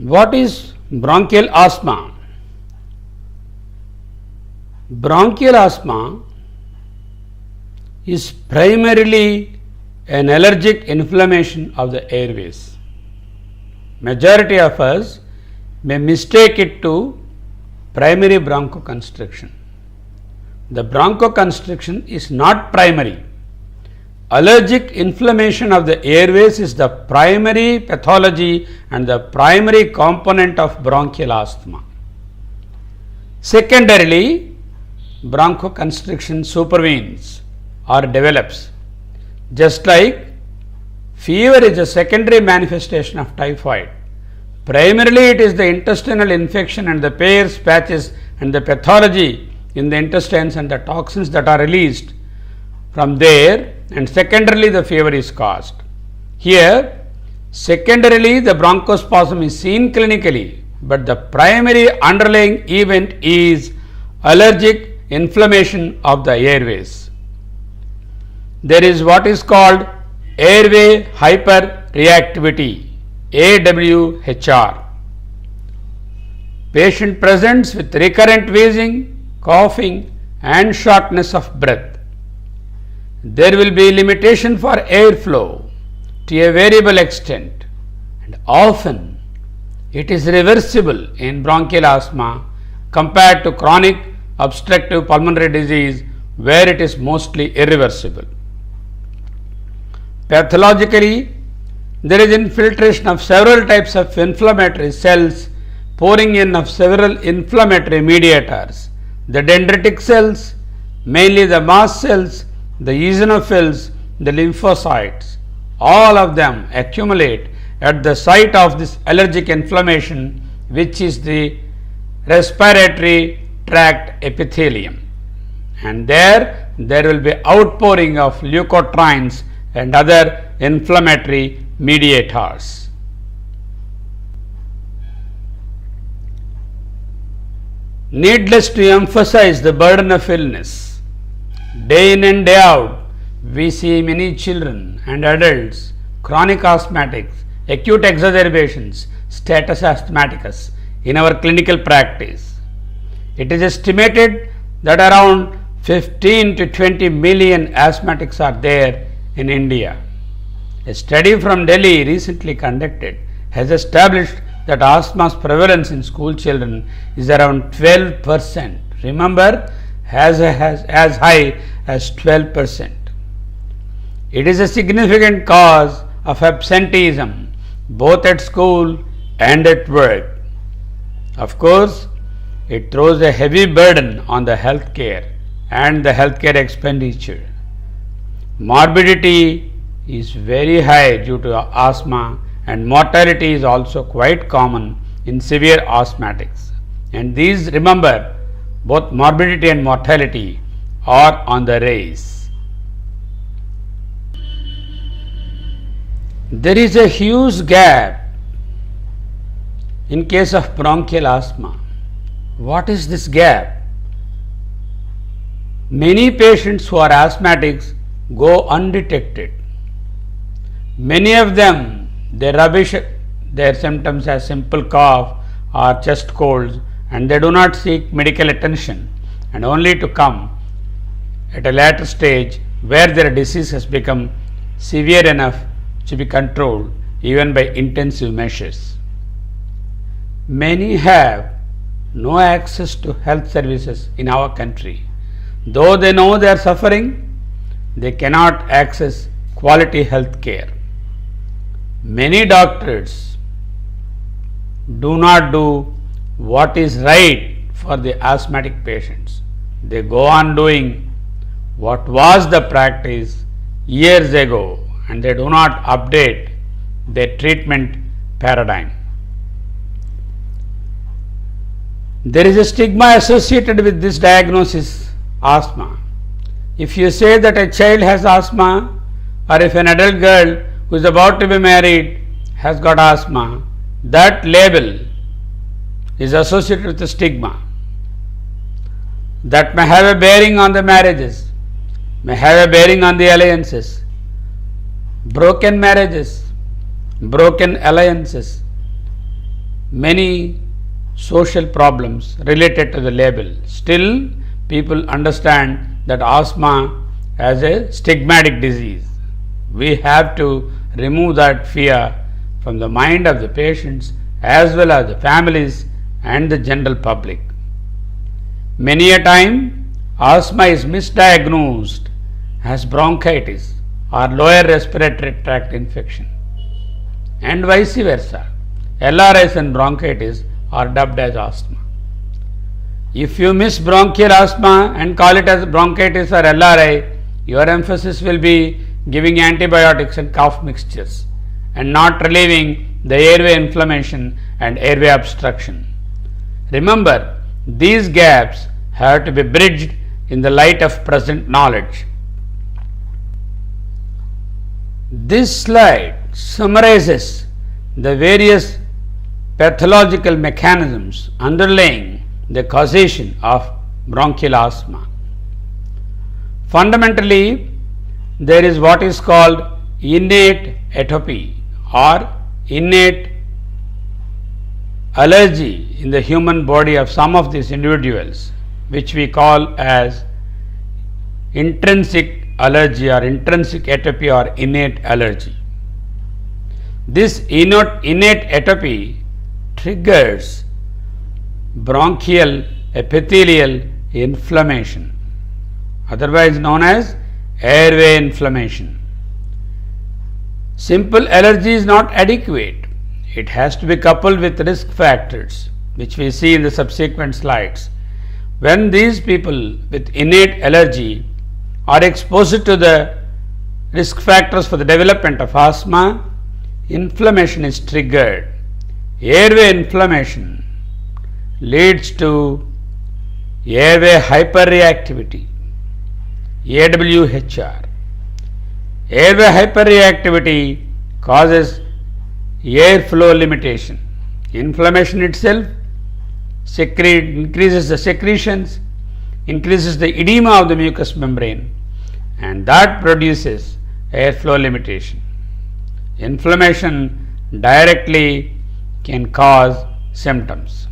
What is bronchial asthma? Bronchial asthma is primarily an allergic inflammation of the airways. Majority of us may mistake it to primary bronchoconstriction. The bronchoconstriction is not primary. Allergic inflammation of the airways is the primary pathology and the primary component of bronchial asthma. Secondarily, bronchoconstriction supervenes or develops. Just like fever is a secondary manifestation of typhoid. Primarily it is the intestinal infection and the Peyer's patches and the pathology in the intestines and the toxins that are released from there, and secondarily the fever is caused. Here, secondarily the bronchospasm is seen clinically, but the primary underlying event is allergic inflammation of the airways. There is what is called airway hyperreactivity, AWHR. Patient presents with recurrent wheezing, coughing and shortness of breath. There will be limitation for airflow to a variable extent, and often it is reversible in bronchial asthma compared to chronic obstructive pulmonary disease where it is mostly irreversible. Pathologically, there is infiltration of several types of inflammatory cells, pouring in of several inflammatory mediators. The dendritic cells, mainly the mast cells, the eosinophils, the lymphocytes, all of them accumulate at the site of this allergic inflammation, which is the respiratory tract epithelium. And there will be outpouring of leukotrienes and other inflammatory mediators. Needless to emphasize the burden of illness. Day in and day out, we see many children and adults, chronic asthmatics, acute exacerbations, status asthmaticus in our clinical practice. It is estimated that around 15 to 20 million asthmatics are there in India. A study from Delhi recently conducted has established that asthma's prevalence in school children is around 12%. Remember, as high as 12%. It is a significant cause of absenteeism both at school and at work. Of course, it throws a heavy burden on the healthcare and the healthcare expenditure. Morbidity is very high due to asthma, and mortality is also quite common in severe asthmatics. And these, remember, both morbidity and mortality are on the rise. There is a huge gap in case of bronchial asthma. What is this gap? Many patients who are asthmatics go undetected. Many of them, they rubbish their symptoms as simple cough or chest colds, and they do not seek medical attention, and only to come at a later stage where their disease has become severe enough to be controlled even by intensive measures. Many have no access to health services in our country. Though they know they are suffering, they cannot access quality health care. Many doctors do not do what is right for the asthmatic patients. They go on doing what was the practice years ago, and they do not update their treatment paradigm. There is a stigma associated with this diagnosis, asthma. If you say that a child has asthma, or if an adult girl who is about to be married has got asthma, that label is associated with a stigma that may have a bearing on the marriages, may have a bearing on the alliances. Broken marriages, broken alliances many social problems related to the label. Still, people understand that asthma as a stigmatic disease. We have to remove that fear from the mind of the patients as well as the families and the general public. Many a time, asthma is misdiagnosed as bronchitis or lower respiratory tract infection, and vice versa. LRIs and bronchitis are dubbed as asthma. If you miss bronchial asthma and call it as bronchitis or LRI, your emphasis will be giving antibiotics and cough mixtures and not relieving the airway inflammation and airway obstruction. Remember, these gaps have to be bridged in the light of present knowledge. This slide summarizes the various pathological mechanisms underlying the causation of bronchial asthma. Fundamentally, there is what is called innate atopy or innate allergy in the human body of some of these individuals, which we call as intrinsic allergy or intrinsic atopy or innate allergy. This innate atopy triggers bronchial epithelial inflammation, otherwise known as airway inflammation. Simple allergy is not adequate. It has to be coupled with risk factors, which we see in the subsequent slides. When these people with innate allergy are exposed to the risk factors for the development of asthma, inflammation is triggered. Airway inflammation leads to airway hyperreactivity, AWHR. Airway hyperreactivity causes airflow limitation. Inflammation itself increases the secretions, increases the edema of the mucous membrane, and that produces airflow limitation. Inflammation directly can cause symptoms.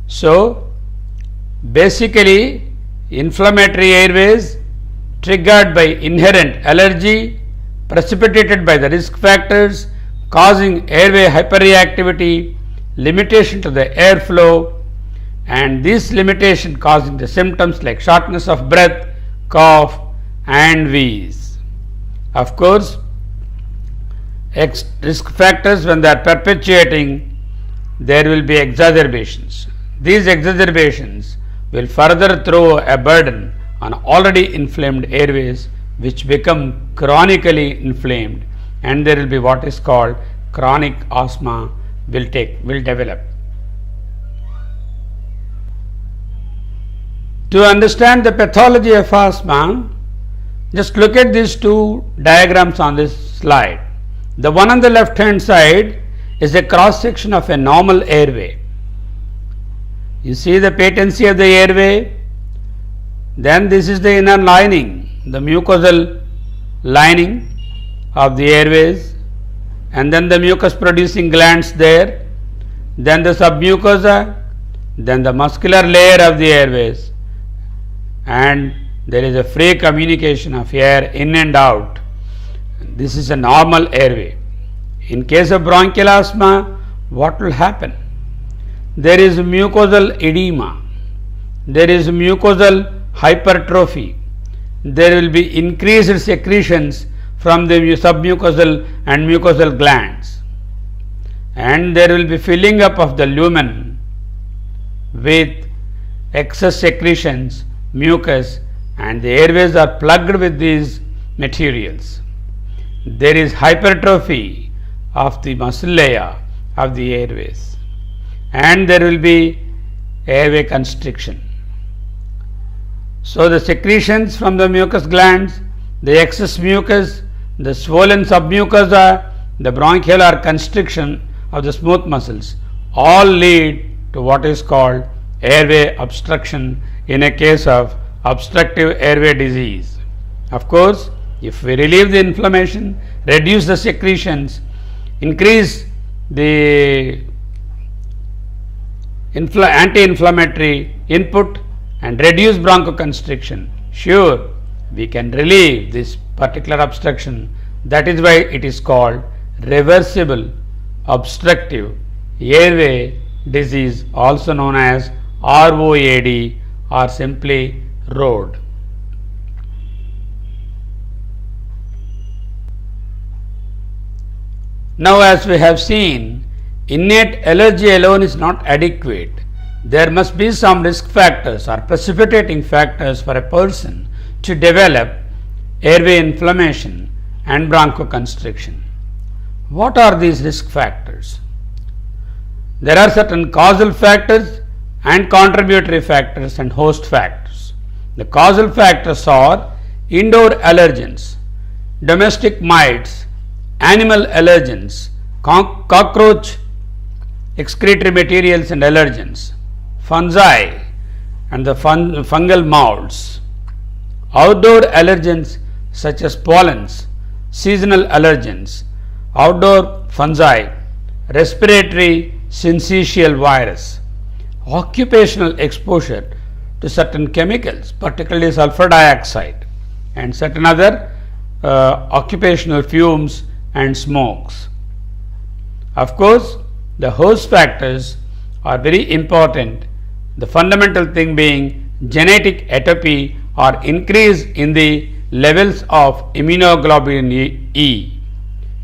So, basically, inflammatory airways triggered by inherent allergy, precipitated by the risk factors, causing airway hyperreactivity, limitation to the airflow, and this limitation causing the symptoms like shortness of breath, cough, and wheeze. Of course, risk factors, when they are perpetuating, there will be exacerbations. These exacerbations will further throw a burden on already inflamed airways, which become chronically inflamed, and there will be what is called chronic asthma will develop. To understand the pathology of asthma, just look at these two diagrams on this slide. The one on the left hand side is a cross section of a normal airway. You see the patency of the airway, then this is the inner lining, the mucosal lining of the airways, and then the mucus producing glands there, then the submucosa, then the muscular layer of the airways, and there is a free communication of air in and out. This is a normal airway. In case of bronchial asthma, what will happen? There is mucosal edema, there is mucosal hypertrophy, there will be increased secretions from the submucosal and mucosal glands, and there will be filling up of the lumen with excess secretions, mucus, and the airways are plugged with these materials. There is hypertrophy of the muscle layer of the airways, and there will be airway constriction. So the secretions from the mucous glands, the excess mucus, the swollen submucosa, the bronchial constriction of the smooth muscles all lead to what is called airway obstruction in a case of obstructive airway disease. Of course, if we relieve the inflammation, reduce the secretions, increase the anti-inflammatory input and reduce bronchoconstriction. Sure, we can relieve this particular obstruction. That is why it is called reversible obstructive airway disease, also known as ROAD or simply ROAD. Now, as we have seen, innate allergy alone is not adequate. There must be some risk factors or precipitating factors for a person to develop airway inflammation and bronchoconstriction. What are these risk factors? There are certain causal factors and contributory factors and host factors. The causal factors are indoor allergens, domestic mites, animal allergens, cockroach excretory materials and allergens, fungi and the fungal molds, outdoor allergens such as pollens, seasonal allergens, outdoor fungi, respiratory syncytial virus, occupational exposure to certain chemicals, particularly sulfur dioxide, and certain other occupational fumes and smokes. Of course, the host factors are very important, the fundamental thing being genetic atopy or increase in the levels of immunoglobulin E,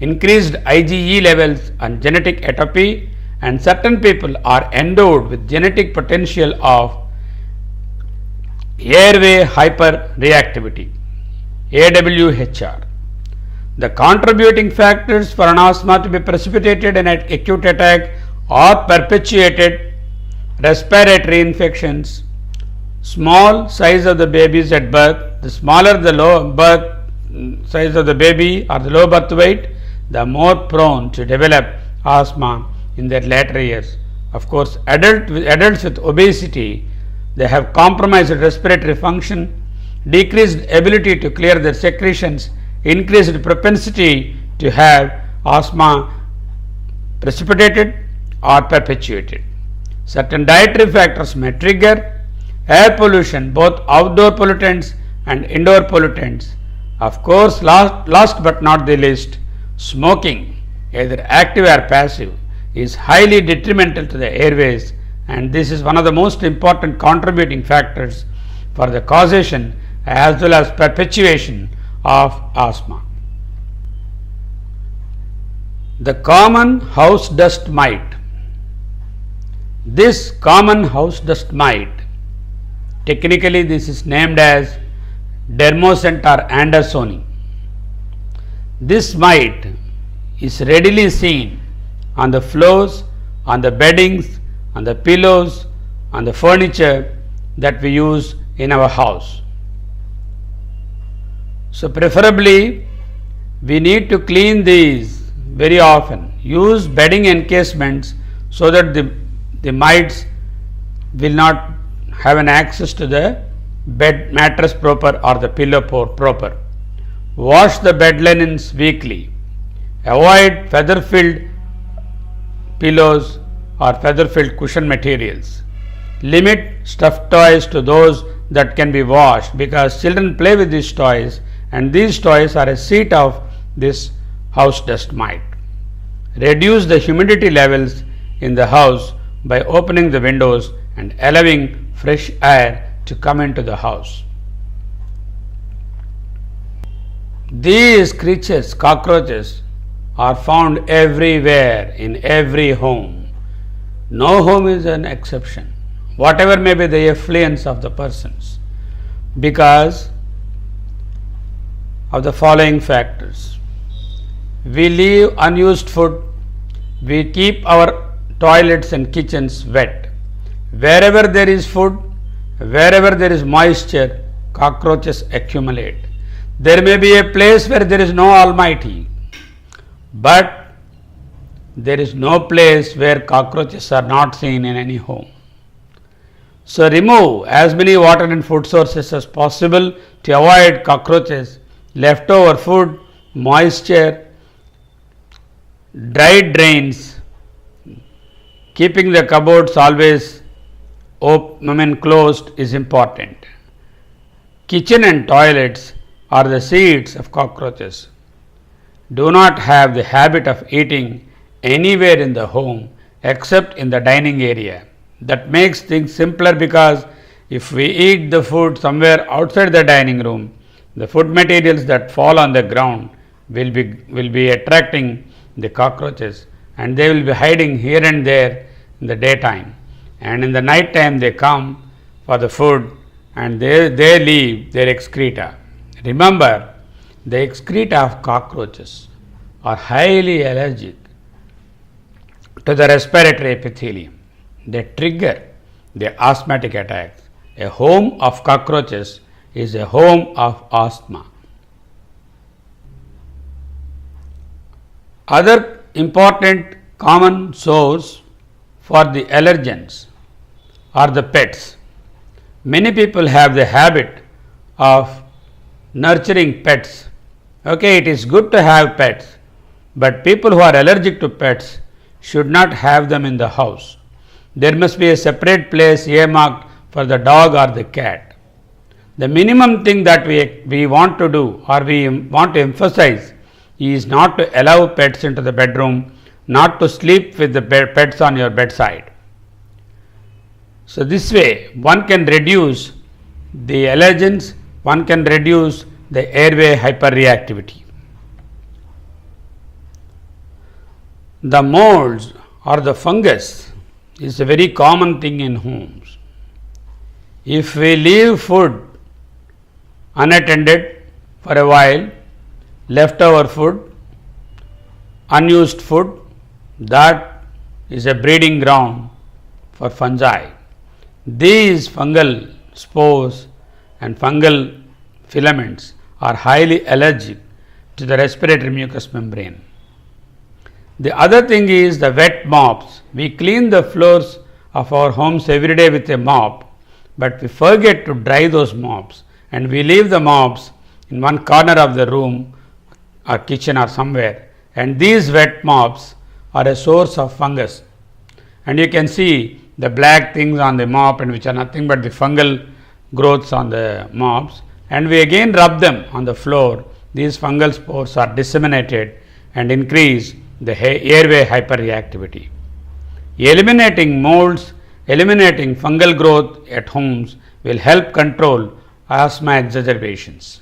increased IgE levels and genetic atopy, and certain people are endowed with genetic potential of airway hyperreactivity, AWHR. The contributing factors for an asthma to be precipitated in an acute attack or perpetuated respiratory infections, small size of the babies at birth. The smaller the low birth size of the baby or the low birth weight, the more prone to develop asthma in their later years. Of course, adults with obesity, they have compromised respiratory function, decreased ability to clear their secretions, increased propensity to have asthma precipitated or perpetuated. Certain dietary factors may trigger air pollution, both outdoor pollutants and indoor pollutants. Of course, last but not the least, smoking, either active or passive, is highly detrimental to the airways, and this is one of the most important contributing factors for the causation as well as perpetuation of asthma. The common house dust mite. This common house dust mite, technically this is named as Dermocentor andersoni. This mite is readily seen on the floors, on the beddings, on the pillows, on the furniture that we use in our house. So preferably we need to clean these very often. Use bedding encasements so that the mites will not have an access to the bed mattress proper or the pillow proper. Wash the bed linens weekly. Avoid feather-filled pillows or feather-filled cushion materials. Limit stuffed toys to those that can be washed, because children play with these toys, and these toys are a seat of this house dust mite. Reduce the humidity levels in the house by opening the windows and allowing fresh air to come into the house. These creatures, cockroaches, are found everywhere in every home. No home is an exception, whatever may be the affluence of the persons, because of the following factors. We leave unused food, we keep our toilets and kitchens wet. Wherever there is food, wherever there is moisture, cockroaches accumulate. There may be a place where there is no Almighty, but there is no place where cockroaches are not seen in any home. So remove as many water and food sources as possible to avoid cockroaches. Leftover food, moisture, dried drains, keeping the cupboards always closed is important. Kitchen and toilets are the seeds of cockroaches. Do not have the habit of eating anywhere in the home except in the dining area. That makes things simpler because if we eat the food somewhere outside the dining room, the food materials that fall on the ground will be attracting the cockroaches, and they will be hiding here and there in the daytime, and in the night time they come for the food and they leave their excreta. Remember, the excreta of cockroaches are highly allergic to the respiratory epithelium. They trigger the asthmatic attacks. A home of cockroaches is a home of asthma. Other important common source for the allergens are the pets. Many people have the habit of nurturing pets. Okay, it is good to have pets, but people who are allergic to pets should not have them in the house. There must be a separate place earmarked for the dog or the cat. The minimum thing that we want to do or we want to emphasize is not to allow pets into the bedroom, not to sleep with the pets on your bedside. So, this way one can reduce the allergens, one can reduce the airway hyperreactivity. The molds or the fungus is a very common thing in homes. If we leave food unattended for a while, leftover food, unused food, that is a breeding ground for fungi. These fungal spores and fungal filaments are highly allergic to the respiratory mucous membrane. The other thing is the wet mops. We clean the floors of our homes every day with a mop, but we forget to dry those mops and we leave the mops in one corner of the room or kitchen or somewhere, and these wet mops are a source of fungus, and you can see the black things on the mop and which are nothing but the fungal growths on the mops, and we again rub them on the floor. These fungal spores are disseminated and increase the airway hyperreactivity. Eliminating molds, eliminating fungal growth at homes will help control asthma exacerbations.